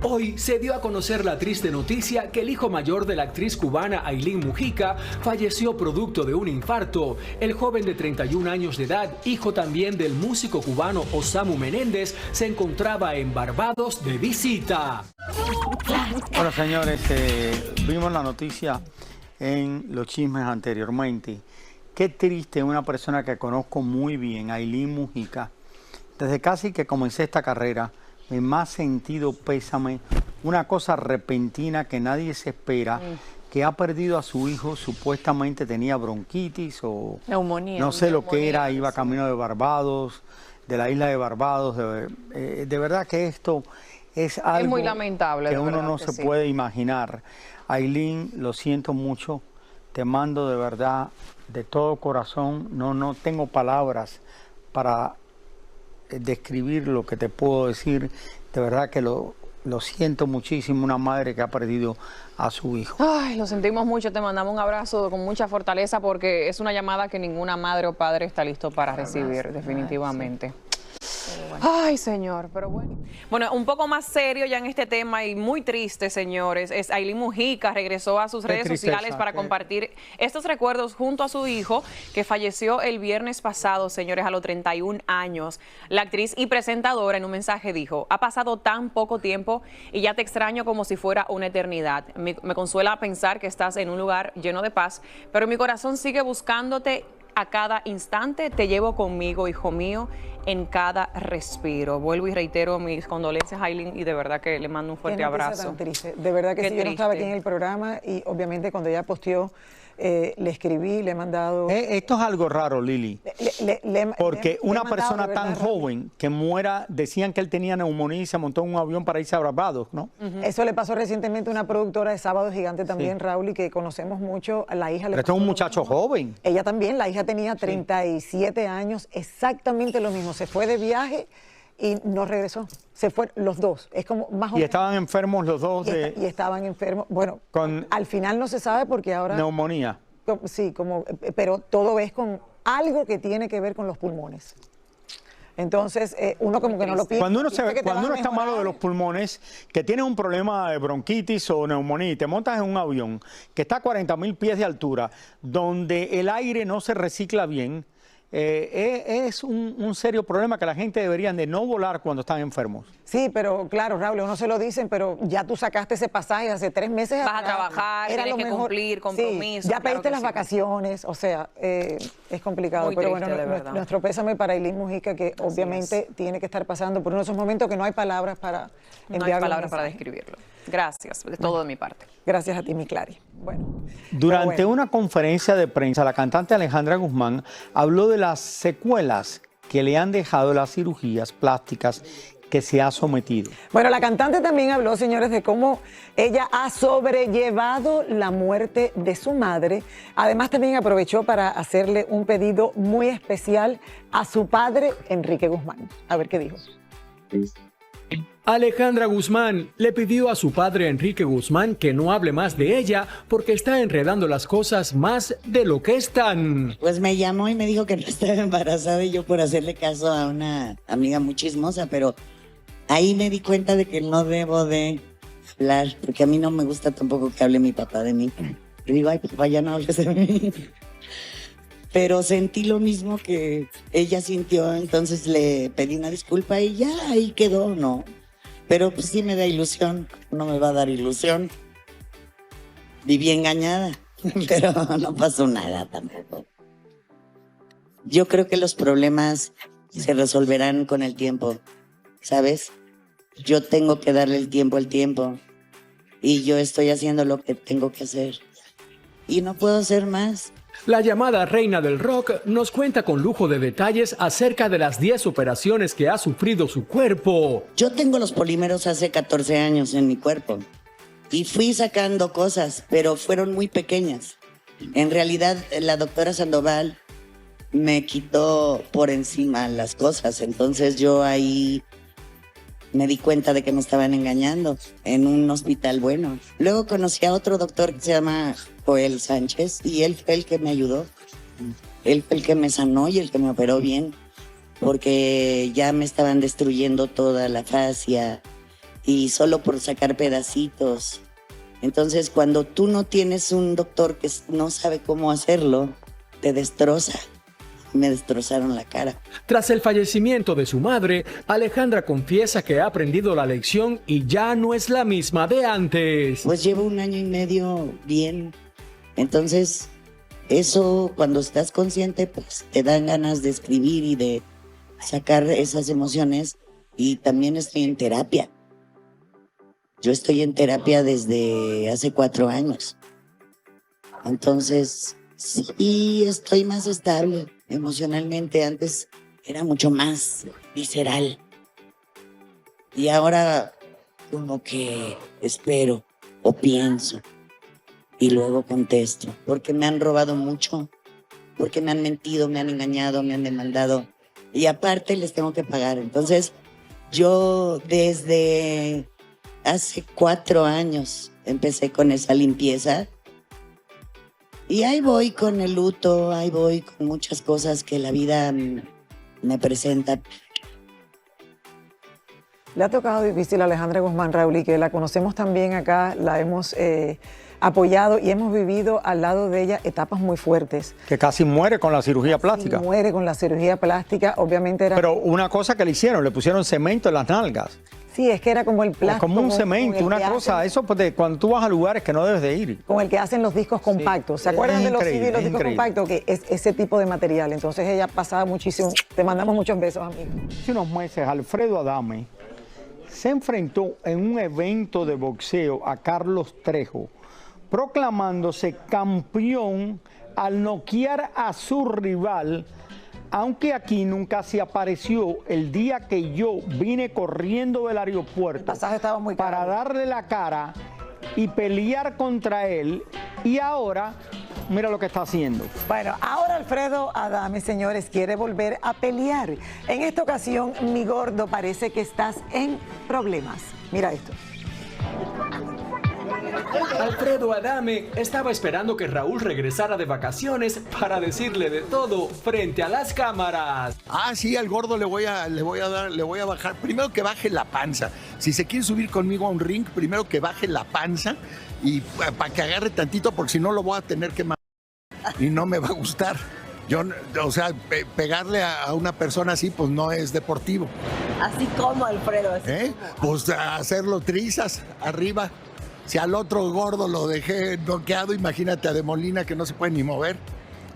Hoy se dio a conocer la triste noticia que el hijo mayor de la actriz cubana Aylin Mujica falleció producto de un infarto. El joven de 31 años de edad, hijo también del músico cubano Osamu Menéndez, se encontraba en Barbados de visita. Bueno, señores, vimos la noticia en los chismes anteriormente. Qué triste una persona que conozco muy bien, Aylin Mujica. Desde casi que comencé esta carrera, me más sentido pésame, una cosa repentina que nadie se espera, que ha perdido a su hijo, supuestamente tenía bronquitis o neumonía, no sé lo que era, iba camino de Barbados, de la isla de Barbados. De verdad que esto es algo muy lamentable, que uno verdad no que se sí. puede imaginar. Aylin, lo siento mucho, te mando de verdad, de todo corazón, no tengo palabras para describir lo que te puedo decir. De verdad que lo siento muchísimo, una madre que ha perdido a su hijo. Ay, lo sentimos mucho, te mandamos un abrazo con mucha fortaleza porque es una llamada que ninguna madre o padre está listo para recibir, definitivamente. Ay, señor, pero bueno. Bueno, un poco más serio ya en este tema y muy triste, señores. Es Aylin Mujica, regresó a sus redes sociales para compartir estos recuerdos junto a su hijo, que falleció el viernes pasado, señores, a los 31 años. La actriz y presentadora en un mensaje dijo: ha pasado tan poco tiempo y ya te extraño como si fuera una eternidad. Me consuela pensar que estás en un lugar lleno de paz, pero mi corazón sigue buscándote. A cada instante te llevo conmigo, hijo mío, en cada respiro. Vuelvo y reitero mis condolencias a Aylin y de verdad que le mando un fuerte abrazo. Tan triste. De verdad que sí, yo no estaba aquí en el programa y obviamente cuando ella posteó, le escribí, le he mandado... Esto es algo raro, Lili, porque una persona tan joven que muera, decían que él tenía neumonía y se montó en un avión para irse a Barbados, ¿no? Eso le pasó recientemente a una productora de Sábado Gigante también, Raúl, y que conocemos mucho. La hija le Pero este es un muchacho joven. Ella también, la hija tenía 37 años, exactamente lo mismo. Se fue de viaje y no regresó. Se fueron los dos. Es como más o menos. Y estaban enfermos los dos y estaban enfermos. Bueno, con al final no se sabe porque ahora. Neumonía. Sí, pero todo es con algo que tiene que ver con los pulmones. Entonces, uno como que no lo piensa. Cuando uno está malo de los pulmones, que tiene un problema de bronquitis o neumonía, y te montas en un avión que está a 40.000 pies de altura, donde el aire no se recicla bien, es un serio problema que la gente deberían de no volar cuando están enfermos. Sí, pero claro, Raúl, uno se lo dicen, pero ya tú sacaste ese pasaje hace 3 meses. Vas a trabajar, tienes que cumplir compromisos. Sí, ya pediste las vacaciones, o sea, es complicado. Muy pero triste, bueno, nuestro pésame para Aylin Mujica, que obviamente tiene que estar pasando por uno de esos momentos que no hay palabras para enviarlo. No hay palabras para describirlo. Gracias, de todo de mi parte. Gracias a ti, mi Clary. Durante una conferencia de prensa, la cantante Alejandra Guzmán habló de las secuelas que le han dejado las cirugías plásticas que se ha sometido. Bueno, la cantante también habló, señores, de cómo ella ha sobrellevado la muerte de su madre. Además, también aprovechó para hacerle un pedido muy especial a su padre, Enrique Guzmán. A ver qué dijo. Alejandra Guzmán le pidió a su padre Enrique Guzmán que no hable más de ella porque está enredando las cosas más de lo que están. Pues me llamó y me dijo que no estaba embarazada y yo por hacerle caso a una amiga muy chismosa, pero ahí me di cuenta de que no debo de hablar, porque a mí no me gusta tampoco que hable mi papá de mí. Le digo, ay, papá, ya no hables de mí. Pero sentí lo mismo que ella sintió, entonces le pedí una disculpa y ya ahí quedó, ¿no? Pero pues sí me da ilusión, no me va a dar ilusión. Viví engañada, pero no pasó nada tampoco. Yo creo que los problemas se resolverán con el tiempo, ¿sabes? Yo tengo que darle el tiempo al tiempo y yo estoy haciendo lo que tengo que hacer y no puedo hacer más. La llamada reina del rock nos cuenta con lujo de detalles acerca de las 10 operaciones que ha sufrido su cuerpo. Yo tengo los polímeros hace 14 años en mi cuerpo y fui sacando cosas, pero fueron muy pequeñas. En realidad, la doctora Sandoval me quitó por encima las cosas, entonces yo ahí me di cuenta de que me estaban engañando en un hospital bueno. Luego conocí a otro doctor que se llama Joel Sánchez y él fue el que me ayudó. Él fue el que me sanó y el que me operó bien, porque ya me estaban destruyendo toda la fascia y solo por sacar pedacitos. Entonces, cuando tú no tienes un doctor que no sabe cómo hacerlo, te destroza. Me destrozaron la cara. Tras el fallecimiento de su madre, Alejandra confiesa que ha aprendido la lección y ya no es la misma de antes. Pues llevo 1 año y medio bien. Entonces, eso cuando estás consciente, pues te dan ganas de escribir y de sacar esas emociones. Y también estoy en terapia. Yo estoy en terapia desde hace 4 años. Entonces, sí, estoy más estable emocionalmente. Antes era mucho más visceral. Y ahora como que espero o pienso y luego contesto. Porque me han robado mucho, porque me han mentido, me han engañado, me han demandado. Y aparte les tengo que pagar. Entonces, yo desde hace 4 años empecé con esa limpieza. Y ahí voy con el luto, ahí voy con muchas cosas que la vida me presenta. Le ha tocado difícil a Alejandra Guzmán, Raúl, y que la conocemos también acá, la hemos apoyado y hemos vivido al lado de ella etapas muy fuertes. Que casi muere con la cirugía plástica. Muere con la cirugía plástica, obviamente era... Pero una cosa que le hicieron, le pusieron cemento en las nalgas. Sí, es que era como el plástico. Como un cemento, una cosa, eso pues, cuando tú vas a lugares que no debes de ir. Con el que hacen los discos compactos. ¿Se acuerdan de los CD y los discos compactos? Que es ese tipo de material. Entonces ella pasaba muchísimo. Te mandamos muchos besos, amigo. Hace unos meses, Alfredo Adame se enfrentó en un evento de boxeo a Carlos Trejo, proclamándose campeón al noquear a su rival, aunque aquí nunca se apareció el día que yo vine corriendo del aeropuerto. El pasaje estaba muy caro. Para darle la cara y pelear contra él, y ahora mira lo que está haciendo. Bueno, ahora Alfredo Adame, señores, quiere volver a pelear. En esta ocasión, mi gordo, parece que estás en problemas. Mira esto. Alfredo Adame estaba esperando que Raúl regresara de vacaciones para decirle de todo frente a las cámaras. Ah, sí, al gordo le voy a bajar. Primero que baje la panza. Si se quiere subir conmigo a un ring, primero que baje la panza y para que agarre tantito, porque si no lo voy a tener que matar y no me va a gustar. Yo, o sea, pegarle a una persona así, pues no es deportivo. Así como Alfredo. Pues hacerlo trizas arriba. Si al otro gordo lo dejé noqueado, imagínate a De Molina que no se puede ni mover.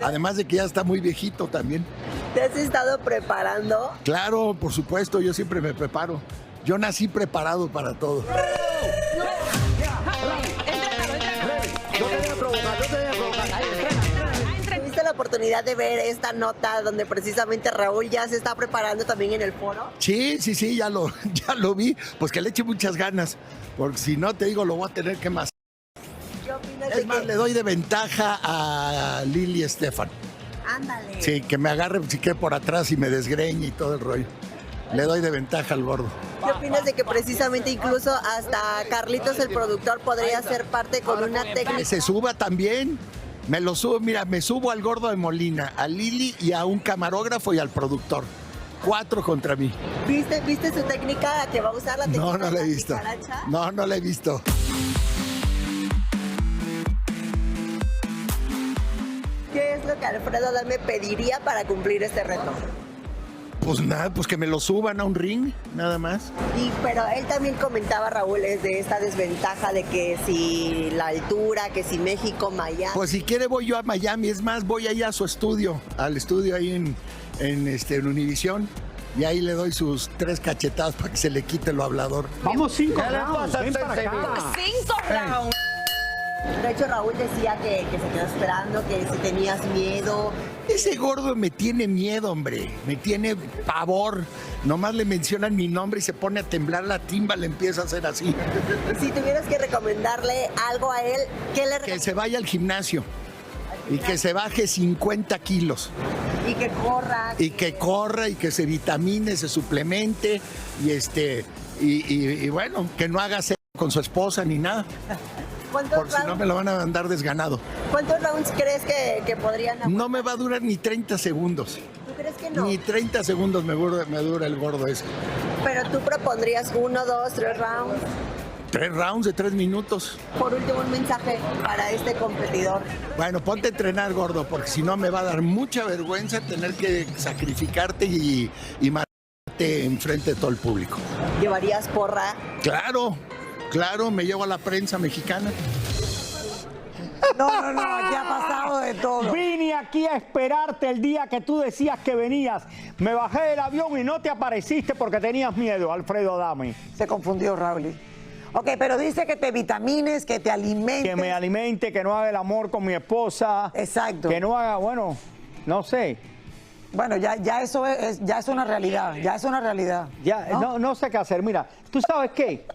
Además de que ya está muy viejito también. ¿Te has estado preparando? Claro, por supuesto, yo siempre me preparo. Yo nací preparado para todo. ¿Tuviste la oportunidad de ver esta nota donde precisamente Raúl ya se está preparando también en el foro? Sí, ya lo vi. Pues que le eche muchas ganas, porque si no, te digo, lo voy a tener que más. ¿Qué opinas Es más, le doy de ventaja a Lili Estefan. Ándale. Sí, que me agarre si quiere por atrás y me desgreñe y todo el rollo. Le doy de ventaja al gordo. ¿Qué opinas de que precisamente incluso hasta Carlitos, el productor, podría ser parte con una técnica? Que se suba también. Me lo subo, mira, me subo al gordo de Molina, a Lili y a un camarógrafo y al productor. 4 contra mí. ¿Viste su técnica que va a usar la técnica? No, no la he de la visto. cucaracha? No la he visto. ¿Qué es lo que Alfredo Adame pediría para cumplir este reto? Pues nada, pues que me lo suban a un ring, nada más. Pero él también comentaba, Raúl, es de esta desventaja de que si la altura, que si México, Miami. Pues si quiere voy yo a Miami, es más, voy allá a su estudio, al estudio ahí en Univisión, y ahí le doy sus 3 cachetadas para que se le quite lo hablador. Vamos 5 rounds, ven para acá. 5 rounds. De hecho, Raúl decía que se quedó esperando, que si tenías miedo. Ese gordo me tiene miedo, hombre, me tiene pavor. Nomás le mencionan mi nombre y se pone a temblar la timba, le empieza a hacer así. Si tuvieras que recomendarle algo a él, ¿qué le Que recomendarías? se vaya al gimnasio y que se baje 50 kilos. Y que corra. Y que corra y que se vitamine, se suplemente y bueno, que no haga sexo con su esposa ni nada, ¿Cuántos porque si no me lo van a mandar desganado. ¿Cuántos rounds crees que podrían aguantar? No me va a durar ni 30 segundos. ¿Tú crees que no? Ni 30 segundos me dura el gordo ese. Pero ¿Tú propondrías 1, 2, 3 rounds? 3 rounds de 3 minutos. Por último, un mensaje para este competidor. Bueno, ponte a entrenar, gordo, porque si no me va a dar mucha vergüenza tener que sacrificarte y matarte enfrente de todo el público. ¿Llevarías porra? Claro, claro, me llevo a la prensa mexicana. No, aquí ha pasado de todo. Vine aquí a esperarte el día que tú decías que venías. Me bajé del avión y no te apareciste porque tenías miedo, Alfredo Adame. Se confundió, Raúl. Ok, pero dice que te vitamines, que te alimentes. Que me alimente, que no haga el amor con mi esposa. Exacto. Que no haga, bueno, no sé. Bueno, ya eso ya es una realidad, ya es una realidad. Ya, no sé qué hacer. Mira, ¿tú sabes qué?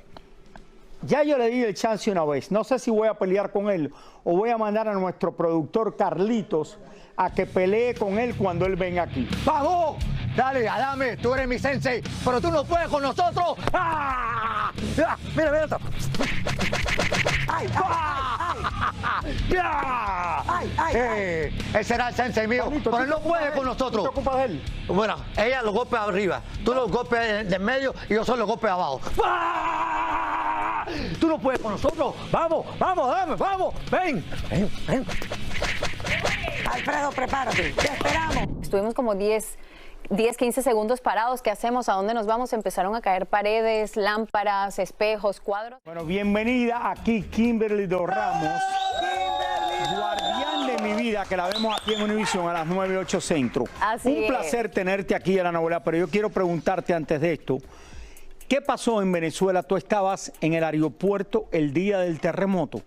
Ya yo le di el chance una vez. No sé si voy a pelear con él o voy a mandar a nuestro productor Carlitos a que pelee con él cuando él venga aquí. ¡Vamos! Dale, Adame, tú eres mi sensei, pero tú no puedes con nosotros. ¡Ah! Mira esto. ¡Ay, Él será el sensei mío, Carlito, pero ¿tú él no te ocupas puede de con él? nosotros. ¿Tú te ocupas de él? Bueno, ella los golpes arriba, tú los golpes del medio y yo soy los golpes abajo. ¡Ah! Tú no puedes con nosotros. Vamos, Adame, vamos. Ven. Alfredo, prepárate, te esperamos. Estuvimos como 10, 15 segundos parados. ¿Qué hacemos? ¿A dónde nos vamos? Empezaron a caer paredes, lámparas, espejos, cuadros. Bueno, bienvenida aquí Kimberly Dos Ramos, guardián de mi vida, que la vemos aquí en Univisión a las 9:08 Centro. Así Un es. placer tenerte aquí en la novela, pero yo quiero preguntarte antes de esto, ¿qué pasó en Venezuela? Tú estabas en el aeropuerto el día del terremoto.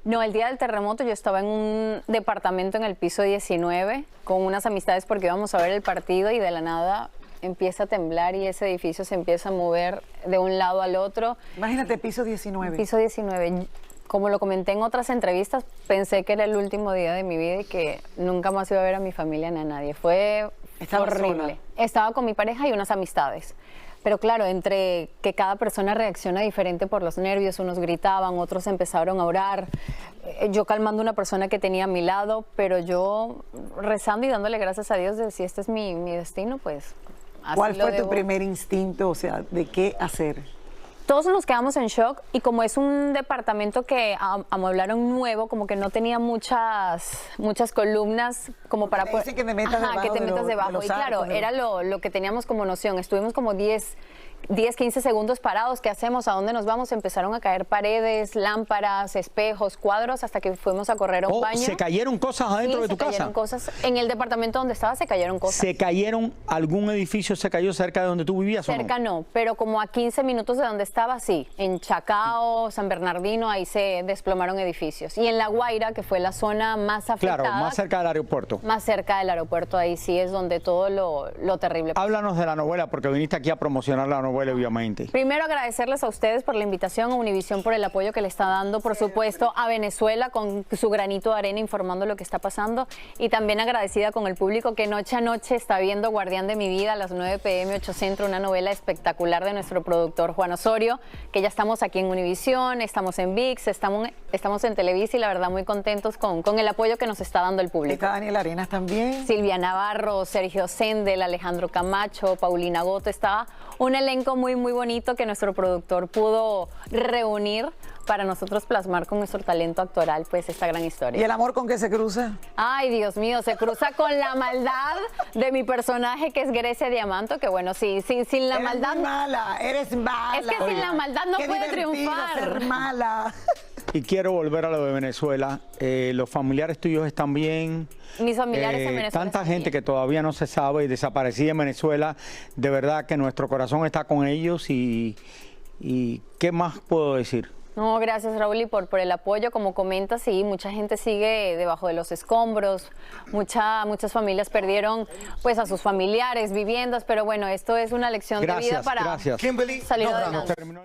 No, el día del terremoto yo estaba en un departamento en el piso 19 con unas amistades porque íbamos a ver el partido y de la nada empieza a temblar y ese edificio se empieza a mover de un lado al otro. Imagínate, piso 19. Piso 19. Como lo comenté en otras entrevistas, pensé que era el último día de mi vida y que nunca más iba a ver a mi familia ni a nadie. Fue ¿Estabas horrible. sola? Estaba con mi pareja y unas amistades. Pero claro, entre que cada persona reacciona diferente por los nervios, unos gritaban, otros empezaron a orar, yo calmando a una persona que tenía a mi lado, pero yo rezando y dándole gracias a Dios de si este es mi destino, pues así ¿Cuál lo fue tu debo. primer instinto, o sea, de qué hacer? Todos nos quedamos en shock y como es un departamento que amueblaron nuevo, como que no tenía muchas columnas como para Te dicen que te metas debajo que te de metas los- debajo. de los Y claro, arcos, ¿no? era lo que teníamos como noción. Estuvimos como 10, 15 segundos parados. ¿Qué hacemos? ¿A dónde nos vamos? Empezaron a caer paredes, lámparas, espejos, cuadros, hasta que fuimos a correr a un baño. ¿Se cayeron cosas adentro Sí, de tu se cayeron casa? cosas. En el departamento donde estaba se cayeron cosas. ¿Se cayeron, algún edificio se cayó cerca de donde tú vivías o no? Cerca no, pero como a 15 minutos de donde estaba, sí. En Chacao, San Bernardino, ahí se desplomaron edificios. Y en La Guaira, que fue la zona más afectada. Claro, más cerca del aeropuerto. Más cerca del aeropuerto, ahí sí es donde todo lo terrible pasó. Háblanos de la novela, porque viniste aquí a promocionar la novela, obviamente. Primero agradecerles a ustedes por la invitación, a Univisión por el apoyo que le está dando, por supuesto, a Venezuela con su granito de arena informando lo que está pasando y también agradecida con el público que noche a noche está viendo Guardián de mi vida a las 9 p.m. 8 Centro, una novela espectacular de nuestro productor Juan Osorio, que ya estamos aquí en Univisión, estamos en ViX, estamos en Televisa y la verdad muy contentos con el apoyo que nos está dando el público. Está Daniel Arenas también. Silvia Navarro, Sergio Sendel, Alejandro Camacho, Paulina Goto, estaba un elenco muy bonito que nuestro productor pudo reunir para nosotros plasmar con nuestro talento actoral pues esta gran ¿Y historia. el amor con qué se cruza? Ay, Dios mío, se cruza con la maldad de mi personaje que es Grecia Diamanto, que bueno, sí, sin la Eres maldad. muy mala, eres mala. Es que sin la maldad no Qué puede divertido triunfar. ser mala. Y quiero volver a lo de Venezuela. Los familiares tuyos están bien. Mis familiares en Venezuela Tanta están gente bien. que todavía no se sabe y desaparecida en Venezuela. De verdad que nuestro corazón está con ellos y ¿qué más puedo decir? No, gracias Raúl y por el apoyo, como comentas, sí, mucha gente sigue debajo de los escombros, muchas familias perdieron pues a sus familiares, viviendas, pero bueno, esto es una lección de vida para Gracias. Kimberly salir Dos adelante. Ramos.